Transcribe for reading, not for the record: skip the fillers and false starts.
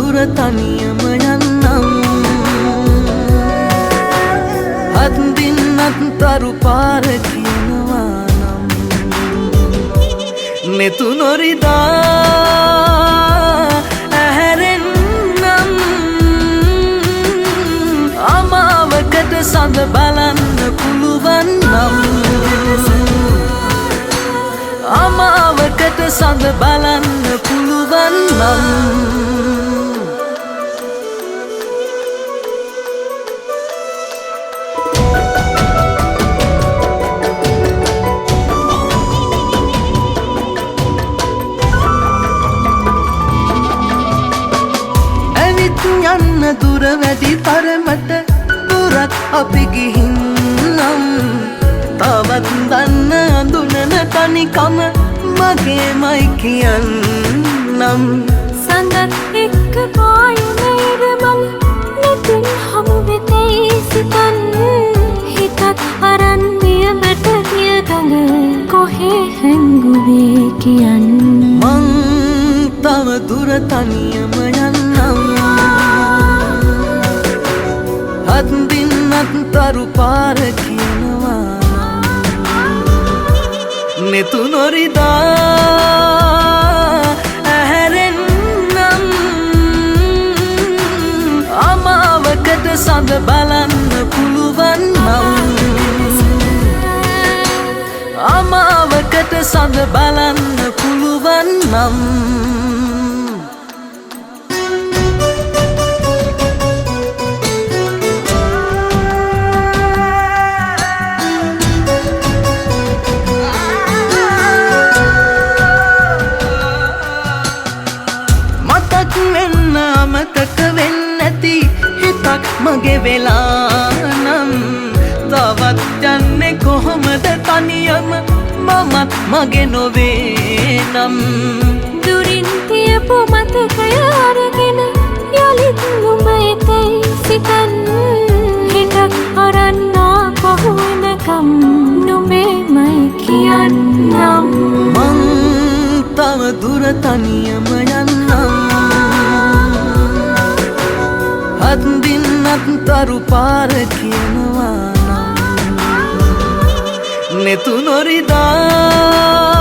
දුර තනියම යන්නම් අත්දින්නත් තරු පාර කියනවා නම් නෙතු නොරිදා ඇහැරෙන්නම් අමාවකට සඳ බලන්න පුළුවන් නම් අමාවකට සඳ බලන්න පුළුවන් නම් යන්න දුර වැඩි තරමට දුරක් අපි ගිහින්නම් තවත් දන්න අඳුනන තනිකම මගේමයි කියන්නම් සඳත් එක්ක පායන ඉරමල නැතින් හමු වෙතයි සිතන් හිතත් අරන් වියමට ගිය ගඟ කොහේ හැංගුවේ කියන්න මං තව දුර තනියම යන්නම් අත්දින්නත් තරු පාර කියනවා නෙතු නොරිදා ඇහැරෙන්නම් අමාවකට සඳ බලන්න පුළුවන් නම් අමාවකට සඳ බලන්න පුළුවන් නම් අමතක වෙන්නැති හිතක් මගේ වෙලානම් තවත් යන්නේ කොහොමද තනියම මමත් මගේ නොවේ නම් දුරින් තියපු මතකය අරගෙන යලිත් නුඹ එතැයි සිතන් හිතක් අරන්නා පහුවෙනකම් නුඹේමයි කියන්නම් මං තව දුර තනියම යන්නම් අත්දින්නත් තරු පාර කියනවා නම් නෙතු නොරිදා